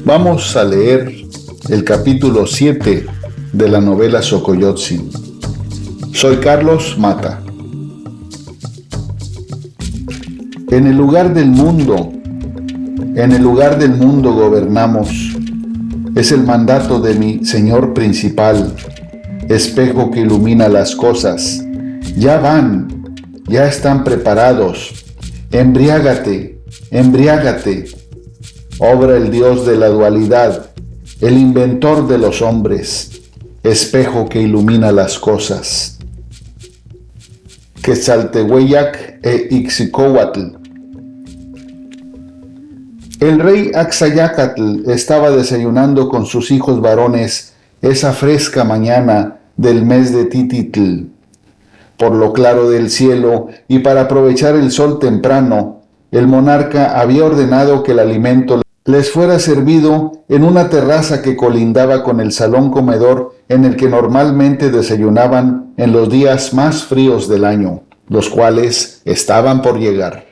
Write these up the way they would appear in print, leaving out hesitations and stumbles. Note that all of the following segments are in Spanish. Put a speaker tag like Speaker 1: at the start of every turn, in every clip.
Speaker 1: Vamos a leer el capítulo 7 de la novela Xocoyotzin. Soy Carlos Mata. En el lugar del mundo gobernamos. Es el mandato de mi Señor principal, espejo que ilumina las cosas. Ya van, ya están preparados. Embriágate, embriágate. Obra el Dios de la dualidad, el inventor de los hombres, espejo que ilumina las cosas. Quetzaltehueyac e Ixicóhuatl. El rey Axayácatl estaba desayunando con sus hijos varones esa fresca mañana del mes de Tititl. Por lo claro del cielo y para aprovechar el sol temprano, el monarca había ordenado que el alimento les fuera servido en una terraza que colindaba con el salón comedor en el que normalmente desayunaban en los días más fríos del año, los cuales estaban por llegar.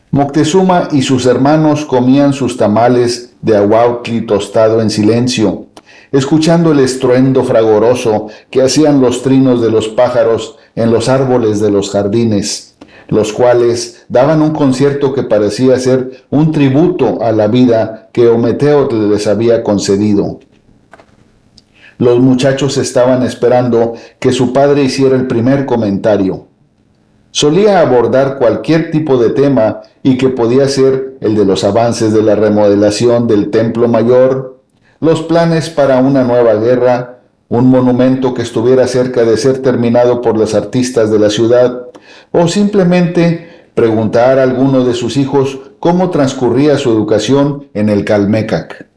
Speaker 1: Moctezuma y sus hermanos comían sus tamales de ahuautli tostado en silencio, escuchando el estruendo fragoroso que hacían los trinos de los pájaros en los árboles de los jardines, los cuales daban un concierto que parecía ser un tributo a la vida que Ometeotl les había concedido. Los muchachos estaban esperando que su padre hiciera el primer comentario. Solía abordar cualquier tipo de tema y que podía ser el de los avances de la remodelación del Templo Mayor, los planes para una nueva guerra, un monumento que estuviera cerca de ser terminado por los artistas de la ciudad, o simplemente preguntar a alguno de sus hijos cómo transcurría su educación en el Calmecac.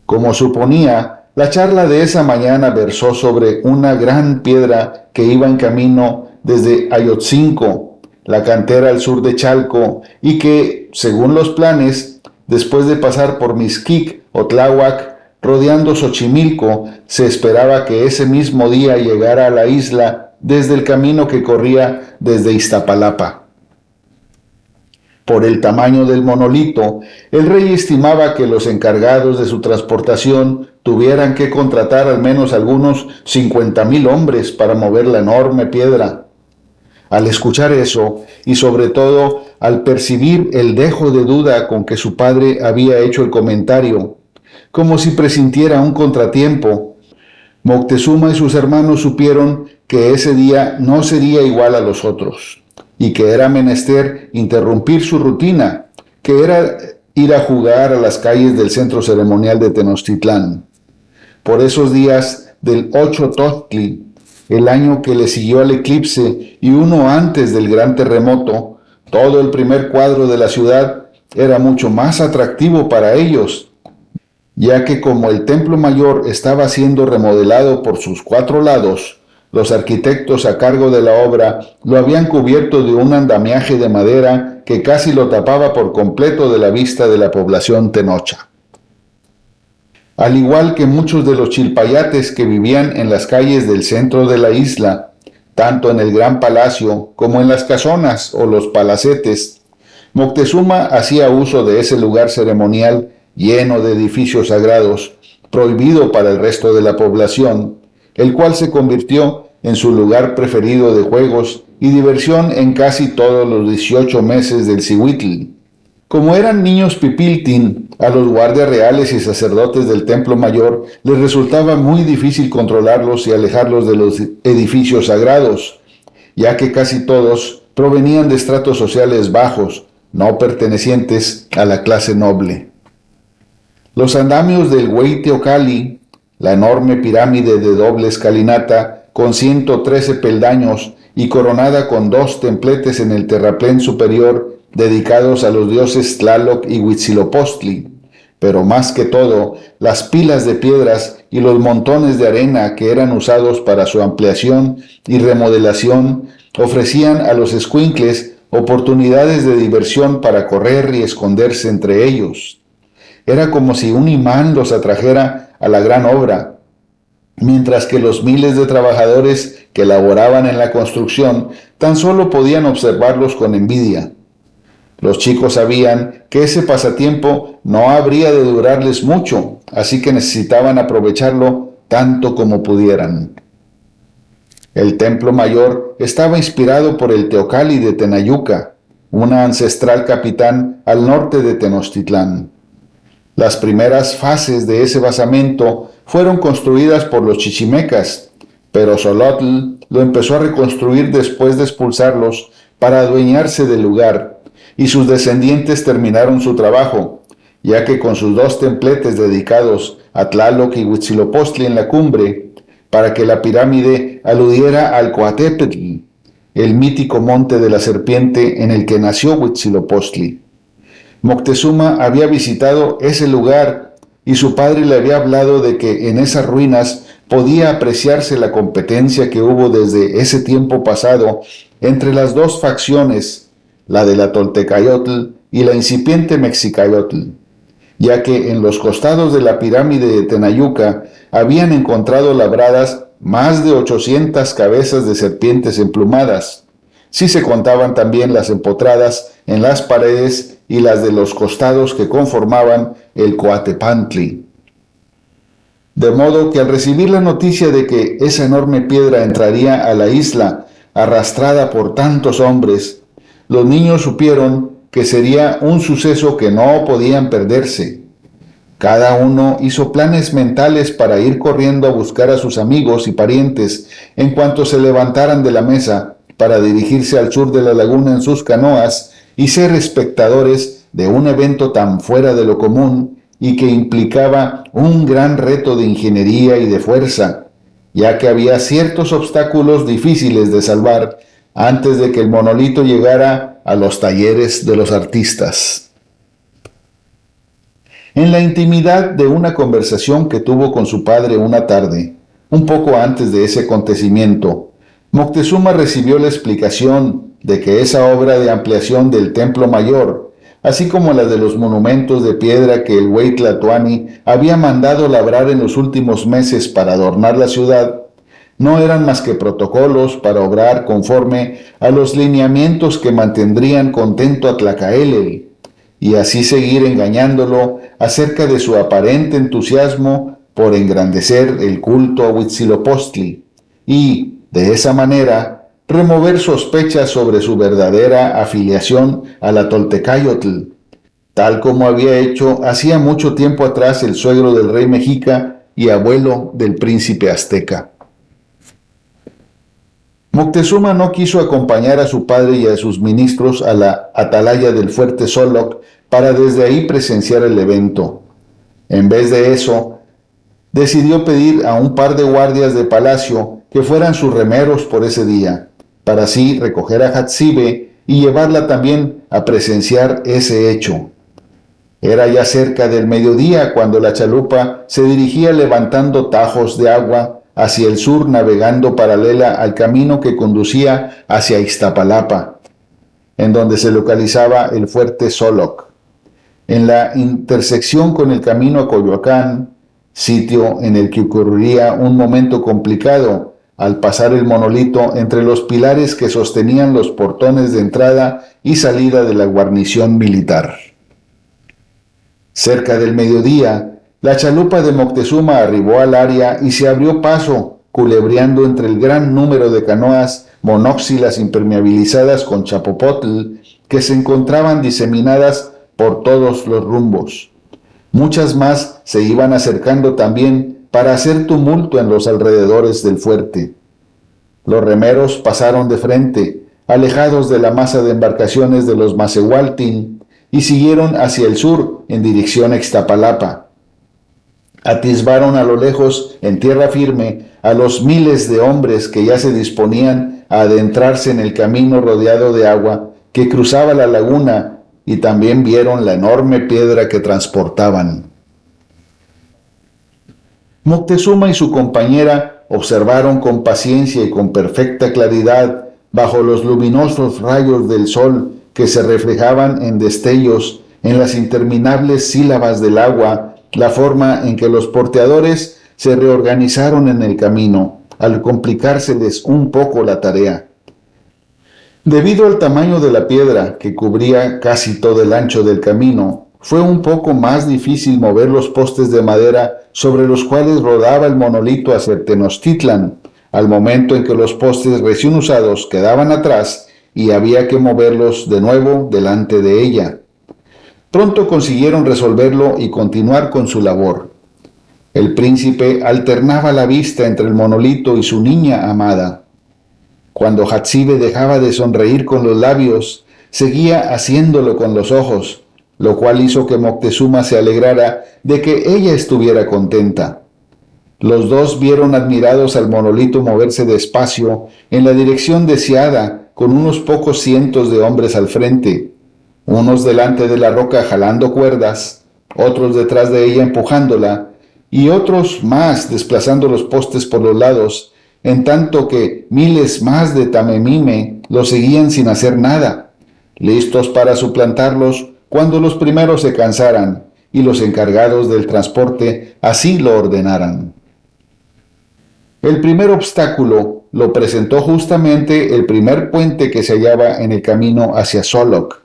Speaker 1: Como suponía, la charla de esa mañana versó sobre una gran piedra que iba en camino desde Ayotzinco, la cantera al sur de Chalco, y que, según los planes, después de pasar por Mixquic o Tláhuac, rodeando Xochimilco, se esperaba que ese mismo día llegara a la isla desde el camino que corría desde Iztapalapa. Por el tamaño del monolito, el rey estimaba que los encargados de su transportación tuvieran que contratar al menos algunos 50,000 hombres para mover la enorme piedra. Al escuchar eso, y sobre todo al percibir el dejo de duda con que su padre había hecho el comentario, como si presintiera un contratiempo, Moctezuma y sus hermanos supieron que ese día no sería igual a los otros, y que era menester interrumpir su rutina, que era ir a jugar a las calles del centro ceremonial de Tenochtitlán. Por esos días del 8 Totli, el año que le siguió al eclipse y uno antes del gran terremoto, todo el primer cuadro de la ciudad era mucho más atractivo para ellos, ya que como el Templo Mayor estaba siendo remodelado por sus 4 lados, los arquitectos a cargo de la obra lo habían cubierto de un andamiaje de madera que casi lo tapaba por completo de la vista de la población tenocha. Al igual que muchos de los chilpayates que vivían en las calles del centro de la isla, tanto en el Gran Palacio como en las casonas o los palacetes, Moctezuma hacía uso de ese lugar ceremonial lleno de edificios sagrados, prohibido para el resto de la población, el cual se convirtió en su lugar preferido de juegos y diversión en casi todos los 18 meses del Cihuitl. Como eran niños pipiltin, a los guardias reales y sacerdotes del Templo Mayor les resultaba muy difícil controlarlos y alejarlos de los edificios sagrados, ya que casi todos provenían de estratos sociales bajos, no pertenecientes a la clase noble. Los andamios del Hueyteocalli, la enorme pirámide de doble escalinata, con 113 peldaños y coronada con 2 templetes en el terraplén superior dedicados a los dioses Tlaloc y Huitzilopochtli, pero más que todo, las pilas de piedras y los montones de arena que eran usados para su ampliación y remodelación ofrecían a los escuincles oportunidades de diversión para correr y esconderse entre ellos. Era como si un imán los atrajera a la gran obra, mientras que los miles de trabajadores que laboraban en la construcción tan solo podían observarlos con envidia. Los chicos sabían que ese pasatiempo no habría de durarles mucho, así que necesitaban aprovecharlo tanto como pudieran. El templo mayor estaba inspirado por el Teocalli de Tenayuca, una ancestral capitán al norte de Tenochtitlán. Las primeras fases de ese basamento fueron construidas por los chichimecas, pero Xolotl lo empezó a reconstruir después de expulsarlos para adueñarse del lugar, y sus descendientes terminaron su trabajo, ya que con sus 2 templetes dedicados a Tlaloc y Huitzilopochtli en la cumbre, para que la pirámide aludiera al Coatepetl, el mítico monte de la serpiente en el que nació Huitzilopochtli. Moctezuma había visitado ese lugar y su padre le había hablado de que en esas ruinas podía apreciarse la competencia que hubo desde ese tiempo pasado entre las 2 facciones, la de la Toltecayotl y la incipiente Mexicayotl, ya que en los costados de la pirámide de Tenayuca habían encontrado labradas más de 800 cabezas de serpientes emplumadas, si se contaban también las empotradas en las paredes y las de los costados que conformaban el Coatepantli. De modo que al recibir la noticia de que esa enorme piedra entraría a la isla arrastrada por tantos hombres, los niños supieron que sería un suceso que no podían perderse. Cada uno hizo planes mentales para ir corriendo a buscar a sus amigos y parientes en cuanto se levantaran de la mesa para dirigirse al sur de la laguna en sus canoas y ser espectadores de un evento tan fuera de lo común y que implicaba un gran reto de ingeniería y de fuerza, ya que había ciertos obstáculos difíciles de salvar antes de que el monolito llegara a los talleres de los artistas. En la intimidad de una conversación que tuvo con su padre una tarde, un poco antes de ese acontecimiento, Moctezuma recibió la explicación de que esa obra de ampliación del Templo Mayor, así como la de los monumentos de piedra que el Huey Tlatoani había mandado labrar en los últimos meses para adornar la ciudad, no eran más que protocolos para obrar conforme a los lineamientos que mantendrían contento a Tlacaelel, y así seguir engañándolo acerca de su aparente entusiasmo por engrandecer el culto a Huitzilopochtli, y, de esa manera, remover sospechas sobre su verdadera afiliación a la Toltecayotl, tal como había hecho hacía mucho tiempo atrás el suegro del rey mexica y abuelo del príncipe azteca. Moctezuma no quiso acompañar a su padre y a sus ministros a la atalaya del fuerte Xoloc para desde ahí presenciar el evento. En vez de eso, decidió pedir a un par de guardias de palacio que fueran sus remeros por ese día, para así recoger a Hatzibe y llevarla también a presenciar ese hecho. Era ya cerca del mediodía cuando la chalupa se dirigía levantando tajos de agua hacia el sur, navegando paralela al camino que conducía hacia Iztapalapa, en donde se localizaba el fuerte Xoloc. En la intersección con el camino a Coyoacán, sitio en el que ocurriría un momento complicado al pasar el monolito entre los pilares que sostenían los portones de entrada y salida de la guarnición militar. Cerca del mediodía, la chalupa de Moctezuma arribó al área y se abrió paso, culebreando entre el gran número de canoas monóxilas impermeabilizadas con chapopotl que se encontraban diseminadas por todos los rumbos. Muchas más se iban acercando también para hacer tumulto en los alrededores del fuerte. Los remeros pasaron de frente, alejados de la masa de embarcaciones de los Macehualtin, y siguieron hacia el sur en dirección a Iztapalapa. Atisbaron a lo lejos, en tierra firme, a los miles de hombres que ya se disponían a adentrarse en el camino rodeado de agua que cruzaba la laguna, y también vieron la enorme piedra que transportaban. Moctezuma y su compañera observaron con paciencia y con perfecta claridad, bajo los luminosos rayos del sol que se reflejaban en destellos en las interminables sílabas del agua, la forma en que los porteadores se reorganizaron en el camino, al complicárseles un poco la tarea. Debido al tamaño de la piedra, que cubría casi todo el ancho del camino, fue un poco más difícil mover los postes de madera sobre los cuales rodaba el monolito hacia Tenochtitlan, al momento en que los postes recién usados quedaban atrás y había que moverlos de nuevo delante de ella. Pronto consiguieron resolverlo y continuar con su labor. El príncipe alternaba la vista entre el monolito y su niña amada. Cuando Hatzibe dejaba de sonreír con los labios, seguía haciéndolo con los ojos, lo cual hizo que Moctezuma se alegrara de que ella estuviera contenta. Los dos vieron admirados al monolito moverse despacio en la dirección deseada, con unos pocos cientos de hombres al frente, unos delante de la roca jalando cuerdas, otros detrás de ella empujándola, y otros más desplazando los postes por los lados, en tanto que miles más de Tamemime los seguían sin hacer nada, listos para suplantarlos cuando los primeros se cansaran y los encargados del transporte así lo ordenaran. El primer obstáculo lo presentó justamente el primer puente que se hallaba en el camino hacia Xoloc.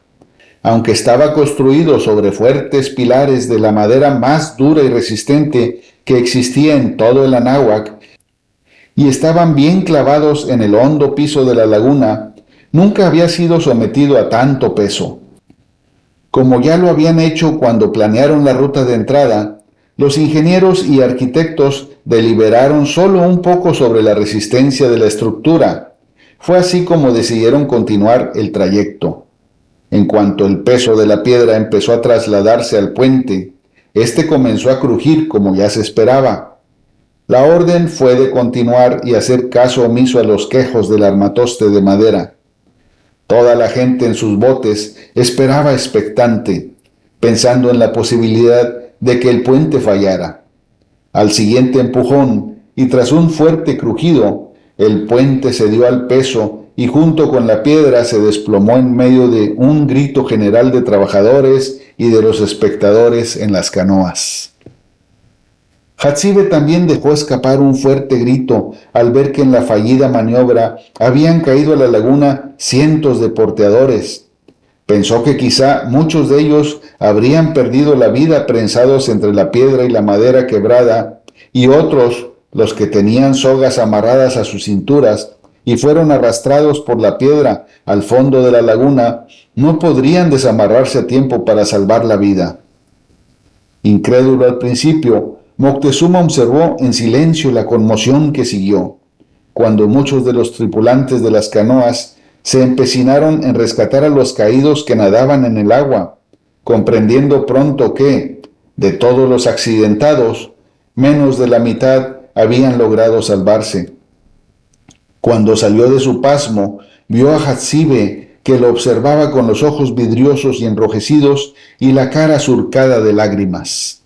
Speaker 1: Aunque estaba construido sobre fuertes pilares de la madera más dura y resistente que existía en todo el Anáhuac, y estaban bien clavados en el hondo piso de la laguna, nunca había sido sometido a tanto peso. Como ya lo habían hecho cuando planearon la ruta de entrada, los ingenieros y arquitectos deliberaron solo un poco sobre la resistencia de la estructura. Fue así como decidieron continuar el trayecto. En cuanto el peso de la piedra empezó a trasladarse al puente, este comenzó a crujir como ya se esperaba. La orden fue de continuar y hacer caso omiso a los quejos del armatoste de madera. Toda la gente en sus botes esperaba expectante, pensando en la posibilidad de que el puente fallara. Al siguiente empujón, y tras un fuerte crujido, el puente cedió al peso y junto con la piedra se desplomó en medio de un grito general de trabajadores y de los espectadores en las canoas. Hatzibe también dejó escapar un fuerte grito al ver que en la fallida maniobra habían caído a la laguna cientos de porteadores. Pensó que quizá muchos de ellos habrían perdido la vida prensados entre la piedra y la madera quebrada, y otros, los que tenían sogas amarradas a sus cinturas y fueron arrastrados por la piedra al fondo de la laguna, no podrían desamarrarse a tiempo para salvar la vida. Incrédulo al principio, Moctezuma observó en silencio la conmoción que siguió, cuando muchos de los tripulantes de las canoas se empecinaron en rescatar a los caídos que nadaban en el agua, comprendiendo pronto que, de todos los accidentados, menos de la mitad habían logrado salvarse. Cuando salió de su pasmo, vio a Hatzibe, que lo observaba con los ojos vidriosos y enrojecidos y la cara surcada de lágrimas.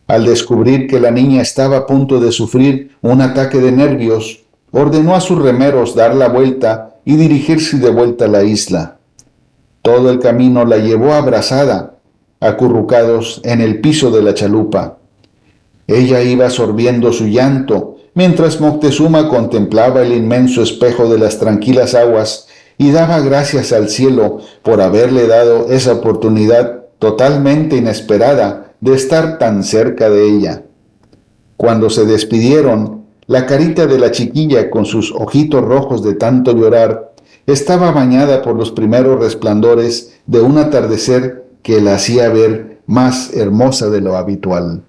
Speaker 1: Al descubrir que la niña estaba a punto de sufrir un ataque de nervios, ordenó a sus remeros dar la vuelta y dirigirse de vuelta a la isla. Todo el camino la llevó abrazada, acurrucados en el piso de la chalupa. Ella iba sorbiendo su llanto, mientras Moctezuma contemplaba el inmenso espejo de las tranquilas aguas y daba gracias al cielo por haberle dado esa oportunidad totalmente inesperada de estar tan cerca de ella. Cuando se despidieron, la carita de la chiquilla, con sus ojitos rojos de tanto llorar, estaba bañada por los primeros resplandores de un atardecer que la hacía ver más hermosa de lo habitual.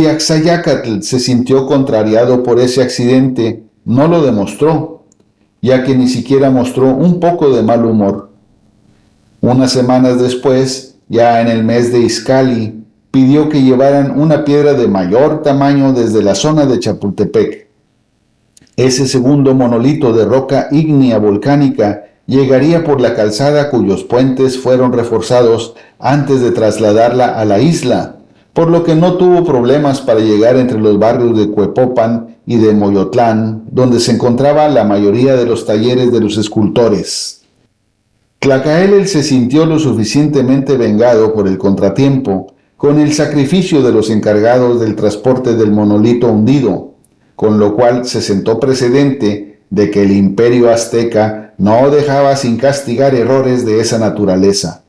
Speaker 1: Si Axayácatl se sintió contrariado por ese accidente, no lo demostró, ya que ni siquiera mostró un poco de mal humor. Unas semanas después, ya en el mes de Izcalli, pidió que llevaran una piedra de mayor tamaño desde la zona de Chapultepec. Ese segundo monolito de roca ígnea volcánica llegaría por la calzada cuyos puentes fueron reforzados antes de trasladarla a la isla, por lo que no tuvo problemas para llegar entre los barrios de Cuepopan y de Moyotlán, donde se encontraba la mayoría de los talleres de los escultores. Tlacaelel se sintió lo suficientemente vengado por el contratiempo con el sacrificio de los encargados del transporte del monolito hundido, con lo cual se sentó precedente de que el imperio azteca no dejaba sin castigar errores de esa naturaleza.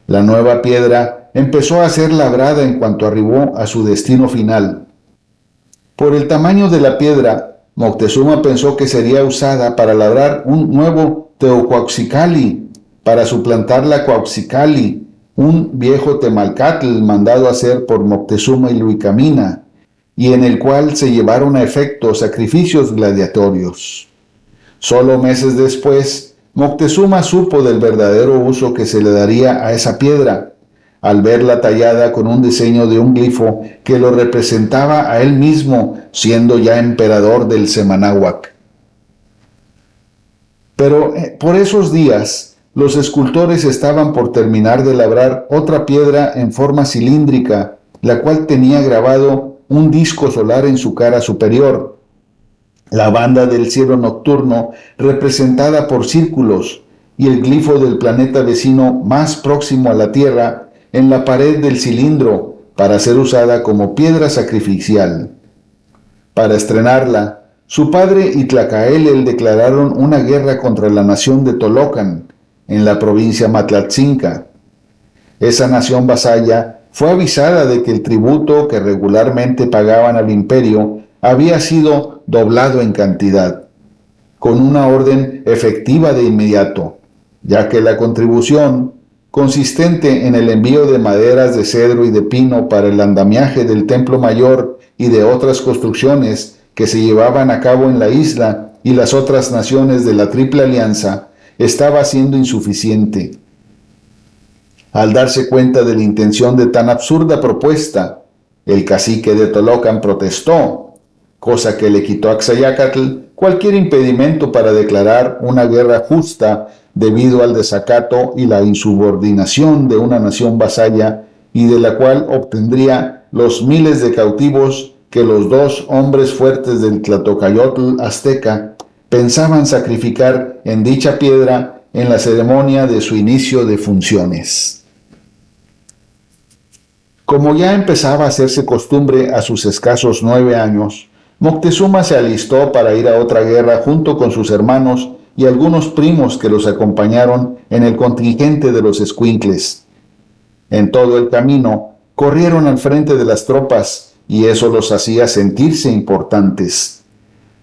Speaker 1: La nueva piedra empezó a ser labrada en cuanto arribó a su destino final. Por el tamaño de la piedra, Moctezuma pensó que sería usada para labrar un nuevo Teocuauhxicalli, para suplantar la Cuauhxicalli, un viejo Temalcatl mandado hacer por Moctezuma y Luicamina, y en el cual se llevaron a efecto sacrificios gladiatorios. Solo meses después, Moctezuma supo del verdadero uso que se le daría a esa piedra, al verla tallada con un diseño de un glifo que lo representaba a él mismo, siendo ya emperador del Semanáhuac. Pero por esos días, los escultores estaban por terminar de labrar otra piedra en forma cilíndrica, la cual tenía grabado un disco solar en su cara superior, la banda del cielo nocturno representada por círculos y el glifo del planeta vecino más próximo a la Tierra en la pared del cilindro para ser usada como piedra sacrificial. Para estrenarla, su padre y Tlacaelel declararon una guerra contra la nación de Tolocan, en la provincia Matlatzinca. Esa nación vasalla fue avisada de que el tributo que regularmente pagaban al imperio había sido doblado en cantidad, con una orden efectiva de inmediato, ya que la contribución, consistente en el envío de maderas de cedro y de pino para el andamiaje del Templo Mayor y de otras construcciones que se llevaban a cabo en la isla y las otras naciones de la Triple Alianza, estaba siendo insuficiente. Al darse cuenta de la intención de tan absurda propuesta, el cacique de Tolocan protestó, cosa que le quitó a Axayácatl cualquier impedimento para declarar una guerra justa debido al desacato y la insubordinación de una nación vasalla y de la cual obtendría los miles de cautivos que los dos hombres fuertes del Tlatocayotl azteca pensaban sacrificar en dicha piedra en la ceremonia de su inicio de funciones. Como ya empezaba a hacerse costumbre a sus escasos 9 años, Moctezuma se alistó para ir a otra guerra junto con sus hermanos y algunos primos que los acompañaron en el contingente de los escuincles. En todo el camino, corrieron al frente de las tropas y eso los hacía sentirse importantes.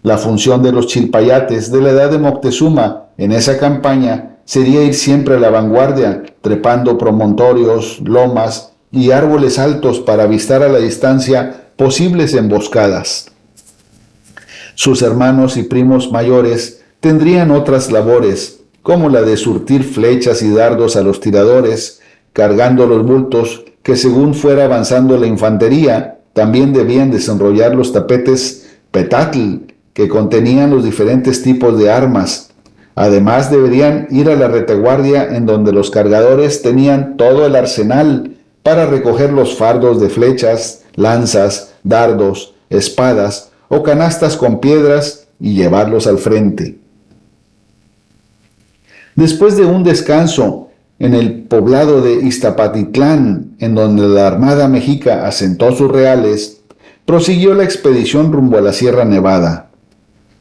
Speaker 1: La función de los chilpayates de la edad de Moctezuma en esa campaña sería ir siempre a la vanguardia, trepando promontorios, lomas y árboles altos para avistar a la distancia posibles emboscadas. Sus hermanos y primos mayores tendrían otras labores, como la de surtir flechas y dardos a los tiradores, cargando los bultos que según fuera avanzando la infantería, también debían desenrollar los tapetes petatl que contenían los diferentes tipos de armas. Además deberían ir a la retaguardia en donde los cargadores tenían todo el arsenal para recoger los fardos de flechas, lanzas, dardos, espadas o canastas con piedras y llevarlos al frente. Después de un descanso en el poblado de Iztapatitlán, en donde la Armada Mexica asentó sus reales, prosiguió la expedición rumbo a la Sierra Nevada.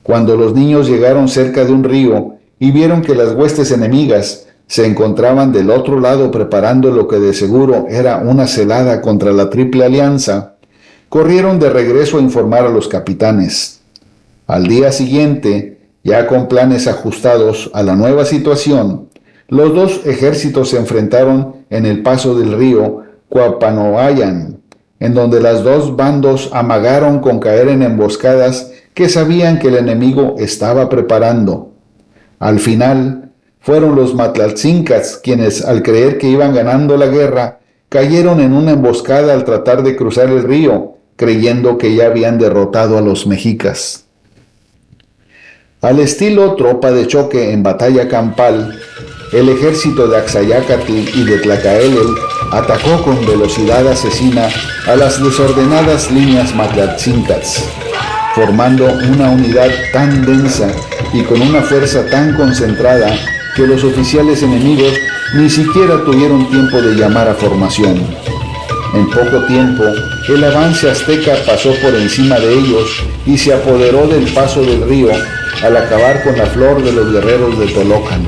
Speaker 1: Cuando los niños llegaron cerca de un río y vieron que las huestes enemigas se encontraban del otro lado preparando lo que de seguro era una celada contra la Triple Alianza, corrieron de regreso a informar a los capitanes. Al día siguiente, ya con planes ajustados a la nueva situación, los dos ejércitos se enfrentaron en el paso del río Cuapanoayan, en donde los dos bandos amagaron con caer en emboscadas que sabían que el enemigo estaba preparando. Al final, fueron los Matlaltzincas quienes, al creer que iban ganando la guerra, cayeron en una emboscada al tratar de cruzar el río, creyendo que ya habían derrotado a los mexicas. Al estilo tropa de choque en batalla campal, el ejército de Axayácatl y de Tlacaelel atacó con velocidad asesina a las desordenadas líneas Matlaltzincas, formando una unidad tan densa y con una fuerza tan concentrada que los oficiales enemigos ni siquiera tuvieron tiempo de llamar a formación. En poco tiempo, el avance azteca pasó por encima de ellos y se apoderó del paso del río al acabar con la flor de los guerreros de Tolocan.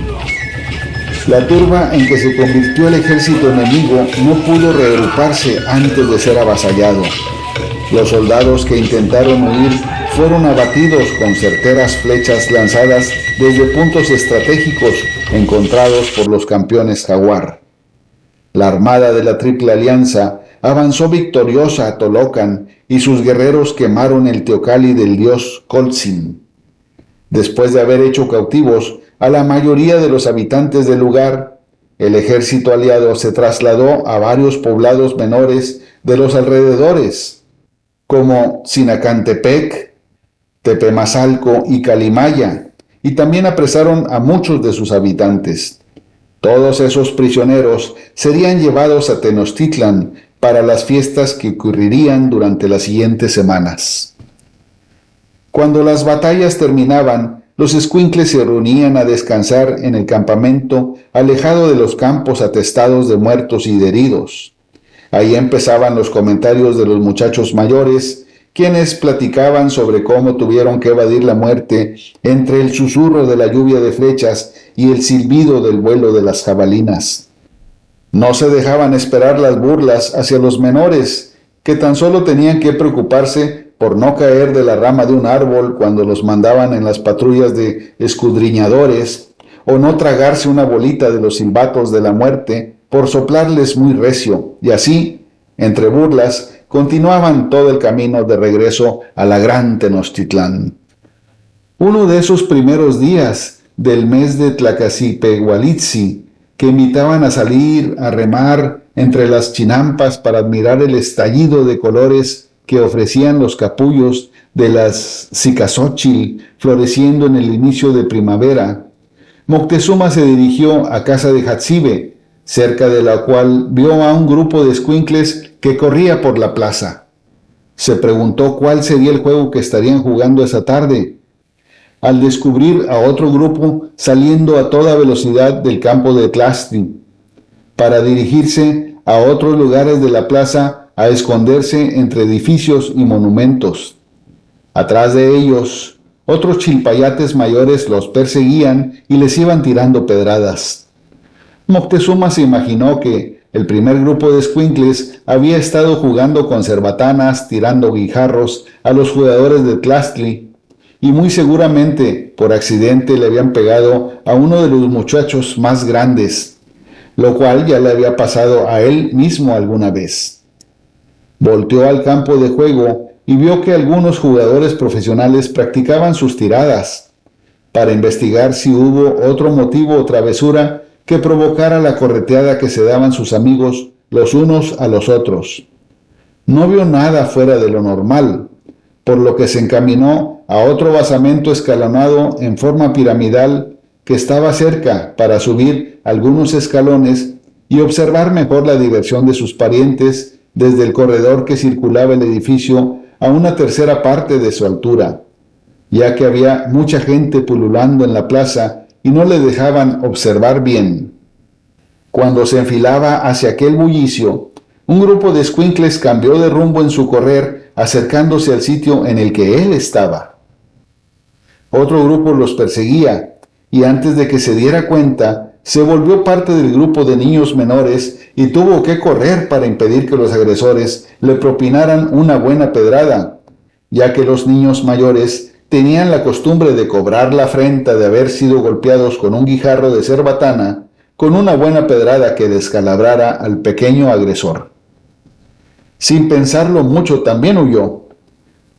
Speaker 1: La turba en que se convirtió el ejército enemigo no pudo reagruparse antes de ser avasallado. Los soldados que intentaron huir fueron abatidos con certeras flechas lanzadas desde puntos estratégicos encontrados por los campeones jaguar. La armada de la Triple Alianza avanzó victoriosa a Tolocan y sus guerreros quemaron el teocalli del dios Coltzin. Después de haber hecho cautivos a la mayoría de los habitantes del lugar, el ejército aliado se trasladó a varios poblados menores de los alrededores, como Sinacantepec, Tepemazalco y Calimaya, y también apresaron a muchos de sus habitantes. Todos esos prisioneros serían llevados a Tenochtitlan para las fiestas que ocurrirían durante las siguientes semanas. Cuando las batallas terminaban, los escuincles se reunían a descansar en el campamento alejado de los campos atestados de muertos y de heridos. Ahí empezaban los comentarios de los muchachos mayores, quienes platicaban sobre cómo tuvieron que evadir la muerte entre el susurro de la lluvia de flechas y el silbido del vuelo de las jabalinas. No se dejaban esperar las burlas hacia los menores, que tan solo tenían que preocuparse por no caer de la rama de un árbol cuando los mandaban en las patrullas de escudriñadores, o no tragarse una bolita de los silbatos de la muerte por soplarles muy recio, y así, entre burlas, continuaban todo el camino de regreso a la gran Tenochtitlán. Uno de esos primeros días del mes de Tlacacipehualitzi, que invitaban a salir a remar entre las chinampas para admirar el estallido de colores que ofrecían los capullos de las cicasóchil floreciendo en el inicio de primavera, Moctezuma se dirigió a casa de Hatzibe, cerca de la cual vio a un grupo de escuincles que corría por la plaza. Se preguntó cuál sería el juego que estarían jugando esa tarde, al descubrir a otro grupo saliendo a toda velocidad del campo de Tlaxtli, para dirigirse a otros lugares de la plaza a esconderse entre edificios y monumentos. Atrás de ellos, otros chilpayates mayores los perseguían y les iban tirando pedradas. Moctezuma se imaginó que el primer grupo de escuincles había estado jugando con cerbatanas, tirando guijarros a los jugadores de Tlaxtli, y muy seguramente por accidente le habían pegado a uno de los muchachos más grandes, lo cual ya le había pasado a él mismo alguna vez. Volteó al campo de juego y vio que algunos jugadores profesionales practicaban sus tiradas, para investigar si hubo otro motivo o travesura que provocara la correteada que se daban sus amigos los unos a los otros. No vio nada fuera de lo normal, por lo que se encaminó a otro basamento escalonado en forma piramidal que estaba cerca para subir algunos escalones y observar mejor la diversión de sus parientes desde el corredor que circulaba el edificio a una tercera parte de su altura, ya que había mucha gente pululando en la plaza y no le dejaban observar bien. Cuando se enfilaba hacia aquel bullicio, un grupo de escuincles cambió de rumbo en su correr, acercándose al sitio en el que él estaba. Otro grupo los perseguía, y antes de que se diera cuenta, se volvió parte del grupo de niños menores y tuvo que correr para impedir que los agresores le propinaran una buena pedrada, ya que los niños mayores tenían la costumbre de cobrar la afrenta de haber sido golpeados con un guijarro de cerbatana con una buena pedrada que descalabrara al pequeño agresor. Sin pensarlo mucho también huyó,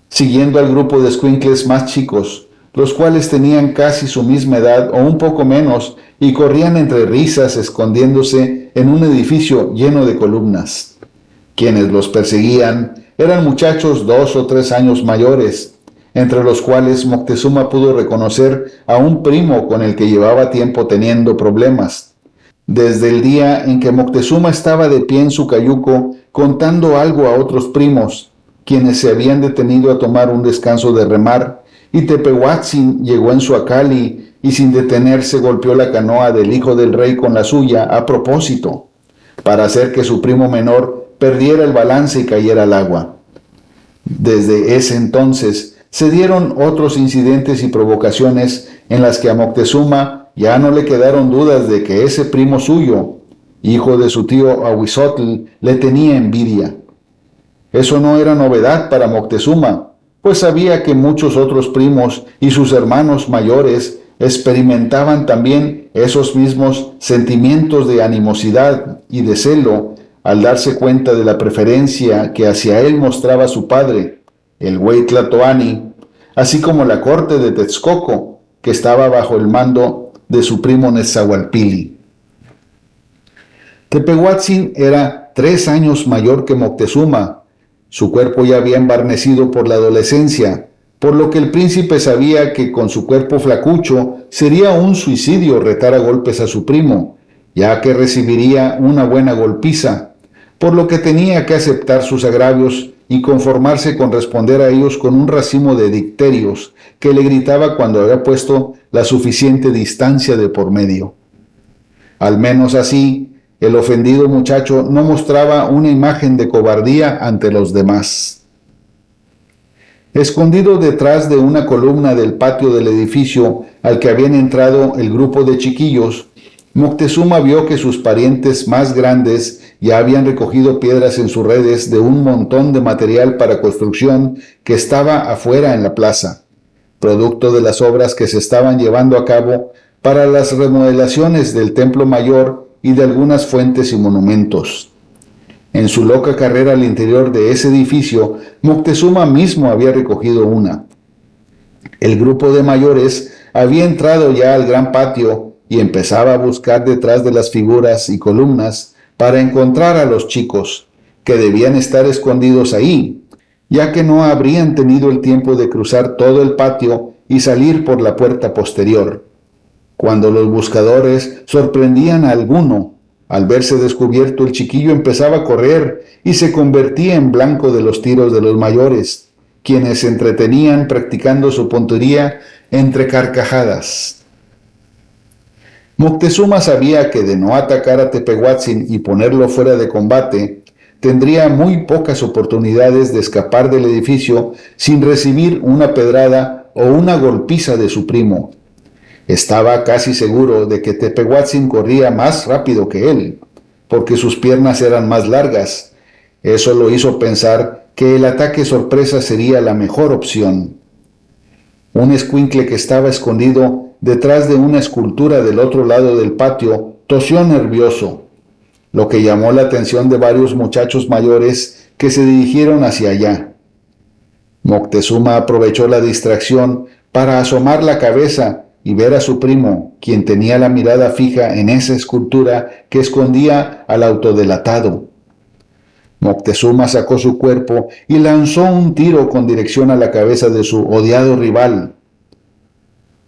Speaker 1: siguiendo al grupo de escuincles más chicos, los cuales tenían casi su misma edad o un poco menos y corrían entre risas escondiéndose en un edificio lleno de columnas. Quienes los perseguían eran muchachos 2 o 3 años mayores, entre los cuales Moctezuma pudo reconocer a un primo con el que llevaba tiempo teniendo problemas. Desde el día en que Moctezuma estaba de pie en su cayuco contando algo a otros primos, quienes se habían detenido a tomar un descanso de remar, y Tepehuatzin llegó en su acali y sin detenerse golpeó la canoa del hijo del rey con la suya a propósito, para hacer que su primo menor perdiera el balance y cayera al agua. Desde ese entonces se dieron otros incidentes y provocaciones en las que a Moctezuma ya no le quedaron dudas de que ese primo suyo, hijo de su tío Ahuizotl, le tenía envidia. Eso no era novedad para Moctezuma, pues sabía que muchos otros primos y sus hermanos mayores experimentaban también esos mismos sentimientos de animosidad y de celo al darse cuenta de la preferencia que hacia él mostraba su padre, el güey Tlatoani, así como la corte de Texcoco, que estaba bajo el mando de su primo Nezahualpilli. Tepehuatzin era 3 años mayor que Moctezuma. Su cuerpo ya había embarnecido por la adolescencia, por lo que el príncipe sabía que con su cuerpo flacucho sería un suicidio retar a golpes a su primo, ya que recibiría una buena golpiza, por lo que tenía que aceptar sus agravios y conformarse con responder a ellos con un racimo de dicterios que le gritaba cuando había puesto la suficiente distancia de por medio. Al menos así, el ofendido muchacho no mostraba una imagen de cobardía ante los demás. Escondido detrás de una columna del patio del edificio al que habían entrado el grupo de chiquillos, Moctezuma vio que sus parientes más grandes ya habían recogido piedras en sus redes de un montón de material para construcción que estaba afuera en la plaza, producto de las obras que se estaban llevando a cabo para las remodelaciones del templo mayor y de algunas fuentes y monumentos. En su loca carrera al interior de ese edificio, Moctezuma mismo había recogido una. El grupo de mayores había entrado ya al gran patio y empezaba a buscar detrás de las figuras y columnas para encontrar a los chicos, que debían estar escondidos ahí, ya que no habrían tenido el tiempo de cruzar todo el patio y salir por la puerta posterior. Cuando los buscadores sorprendían a alguno, al verse descubierto el chiquillo empezaba a correr y se convertía en blanco de los tiros de los mayores, quienes se entretenían practicando su puntería entre carcajadas. Moctezuma sabía que de no atacar a Tepehuatzin y ponerlo fuera de combate, tendría muy pocas oportunidades de escapar del edificio sin recibir una pedrada o una golpiza de su primo. Estaba casi seguro de que Tepehuatzin corría más rápido que él, porque sus piernas eran más largas. Eso lo hizo pensar que el ataque sorpresa sería la mejor opción. Un escuincle que estaba escondido detrás de una escultura del otro lado del patio tosió nervioso, lo que llamó la atención de varios muchachos mayores que se dirigieron hacia allá. Moctezuma aprovechó la distracción para asomar la cabeza y ver a su primo, quien tenía la mirada fija en esa escultura que escondía al autodelatado. Moctezuma sacó su cuerpo y lanzó un tiro con dirección a la cabeza de su odiado rival.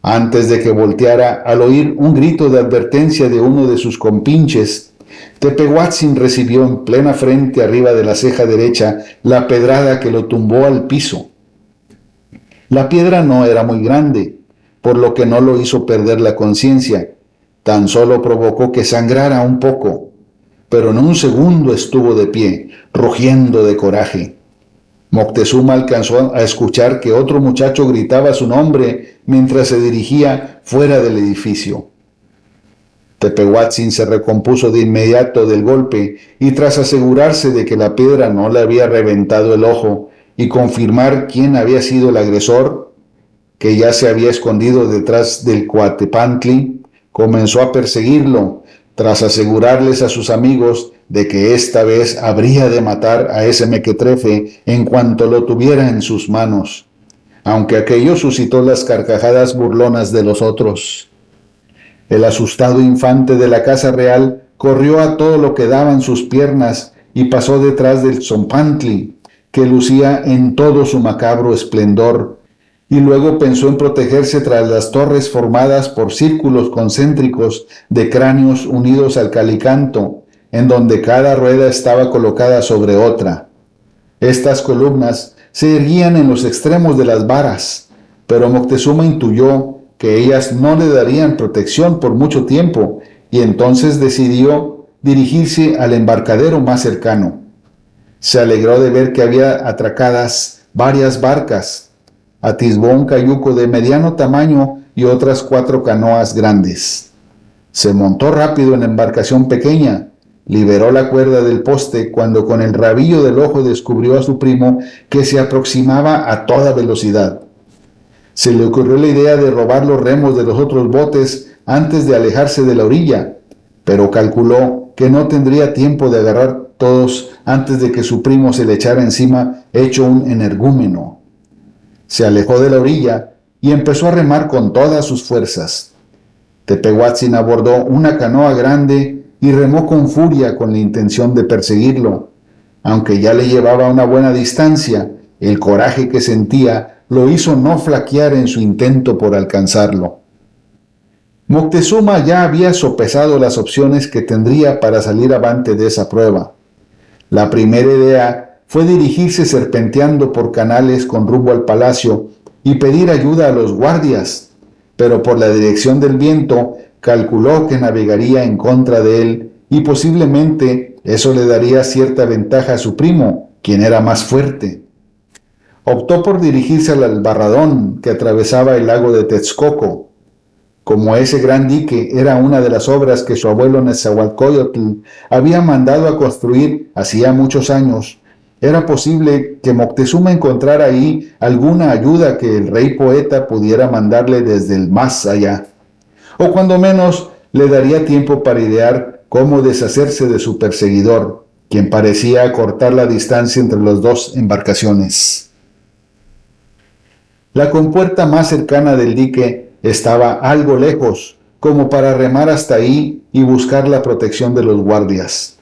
Speaker 1: Antes de que volteara, al oír un grito de advertencia de uno de sus compinches, Tepehuatzin recibió en plena frente arriba de la ceja derecha la pedrada que lo tumbó al piso. La piedra no era muy grande, por lo que no lo hizo perder la conciencia, tan solo provocó que sangrara un poco, pero en un segundo estuvo de pie, rugiendo de coraje. Moctezuma alcanzó a escuchar que otro muchacho gritaba su nombre mientras se dirigía fuera del edificio. Tepehuatzin se recompuso de inmediato del golpe y tras asegurarse de que la piedra no le había reventado el ojo y confirmar quién había sido el agresor, que ya se había escondido detrás del Coatepantli, comenzó a perseguirlo, tras asegurarles a sus amigos de que esta vez habría de matar a ese mequetrefe en cuanto lo tuviera en sus manos, aunque aquello suscitó las carcajadas burlonas de los otros. El asustado infante de la casa real corrió a todo lo que daban sus piernas y pasó detrás del Tzompantli, que lucía en todo su macabro esplendor, y luego pensó en protegerse tras las torres formadas por círculos concéntricos de cráneos unidos al calicanto, en donde cada rueda estaba colocada sobre otra. Estas columnas se erguían en los extremos de las varas, pero Moctezuma intuyó que ellas no le darían protección por mucho tiempo, y entonces decidió dirigirse al embarcadero más cercano. Se alegró de ver que había atracadas varias barcas, atisbó un cayuco de mediano tamaño y otras 4 canoas grandes. Se montó rápido en la embarcación pequeña, liberó la cuerda del poste cuando con el rabillo del ojo descubrió a su primo que se aproximaba a toda velocidad. Se le ocurrió la idea de robar los remos de los otros botes antes de alejarse de la orilla, pero calculó que no tendría tiempo de agarrar todos antes de que su primo se le echara encima hecho un energúmeno. Se alejó de la orilla y empezó a remar con todas sus fuerzas. Tepehuatzin abordó una canoa grande y remó con furia con la intención de perseguirlo. Aunque ya le llevaba una buena distancia, el coraje que sentía lo hizo no flaquear en su intento por alcanzarlo. Moctezuma ya había sopesado las opciones que tendría para salir avante de esa prueba. La primera idea fue dirigirse serpenteando por canales con rumbo al palacio y pedir ayuda a los guardias, pero por la dirección del viento calculó que navegaría en contra de él y posiblemente eso le daría cierta ventaja a su primo, quien era más fuerte. Optó por dirigirse al Albarradón, que atravesaba el lago de Texcoco. Como ese gran dique era una de las obras que su abuelo Netzahualcóyotl había mandado a construir hacía muchos años, era posible que Moctezuma encontrara ahí alguna ayuda que el rey poeta pudiera mandarle desde el más allá, o cuando menos le daría tiempo para idear cómo deshacerse de su perseguidor, quien parecía acortar la distancia entre las dos embarcaciones. La compuerta más cercana del dique estaba algo lejos, como para remar hasta ahí y buscar la protección de los guardias.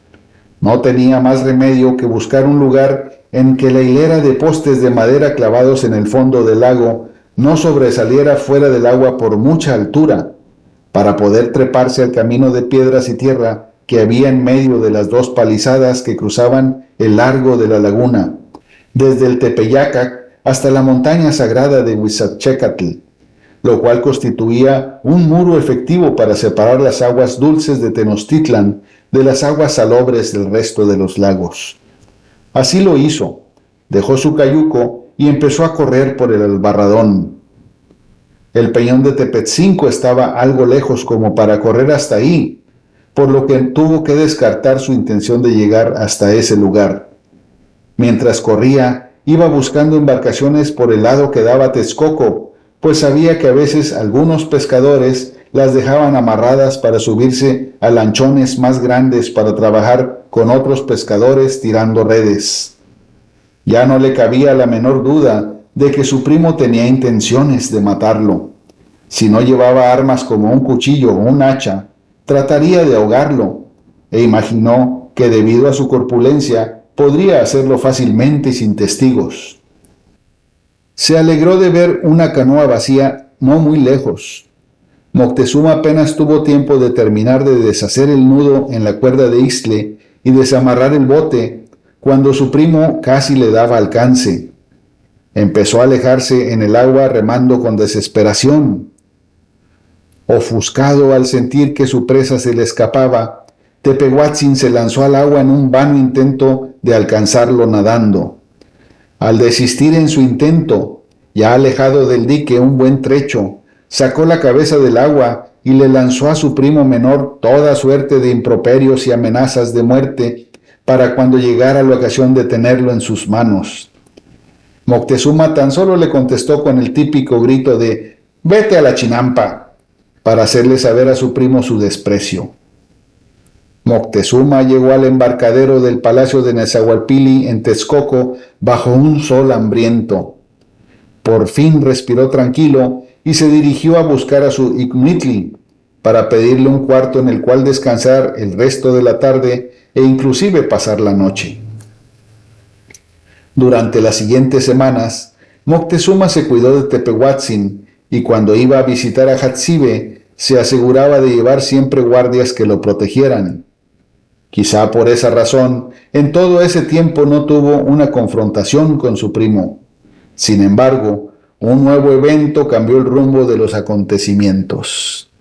Speaker 1: No tenía más remedio que buscar un lugar en que la hilera de postes de madera clavados en el fondo del lago no sobresaliera fuera del agua por mucha altura, para poder treparse al camino de piedras y tierra que había en medio de las 2 palizadas que cruzaban el largo de la laguna, desde el Tepeyacac hasta la montaña sagrada de Huizachecatl, lo cual constituía un muro efectivo para separar las aguas dulces de Tenochtitlan de las aguas salobres del resto de los lagos. Así lo hizo, dejó su cayuco y empezó a correr por el Albarradón. El peñón de Tepetzinco estaba algo lejos como para correr hasta ahí, por lo que tuvo que descartar su intención de llegar hasta ese lugar. Mientras corría, iba buscando embarcaciones por el lado que daba a Texcoco, pues sabía que a veces algunos pescadores las dejaban amarradas para subirse a lanchones más grandes para trabajar con otros pescadores tirando redes. Ya no le cabía la menor duda de que su primo tenía intenciones de matarlo. Si no llevaba armas como un cuchillo o un hacha, trataría de ahogarlo, e imaginó que debido a su corpulencia podría hacerlo fácilmente y sin testigos. Se alegró de ver una canoa vacía no muy lejos. Moctezuma apenas tuvo tiempo de terminar de deshacer el nudo en la cuerda de Ixtle y desamarrar el bote, cuando su primo casi le daba alcance. Empezó a alejarse en el agua remando con desesperación. Ofuscado al sentir que su presa se le escapaba, Tepehuatzin se lanzó al agua en un vano intento de alcanzarlo nadando. Al desistir en su intento, ya alejado del dique un buen trecho, sacó la cabeza del agua y le lanzó a su primo menor toda suerte de improperios y amenazas de muerte para cuando llegara la ocasión de tenerlo en sus manos. Moctezuma tan solo le contestó con el típico grito de «¡Vete a la chinampa!» para hacerle saber a su primo su desprecio. Moctezuma llegó al embarcadero del palacio de Nezahualpilli en Texcoco bajo un sol hambriento. Por fin respiró tranquilo y se dirigió a buscar a su Icmitli para pedirle un cuarto en el cual descansar el resto de la tarde e inclusive pasar la noche. Durante las siguientes semanas, Moctezuma se cuidó de Tepehuatzin y cuando iba a visitar a Hatzibe se aseguraba de llevar siempre guardias que lo protegieran. Quizá por esa razón, en todo ese tiempo no tuvo una confrontación con su primo. Sin embargo, un nuevo evento cambió el rumbo de los acontecimientos.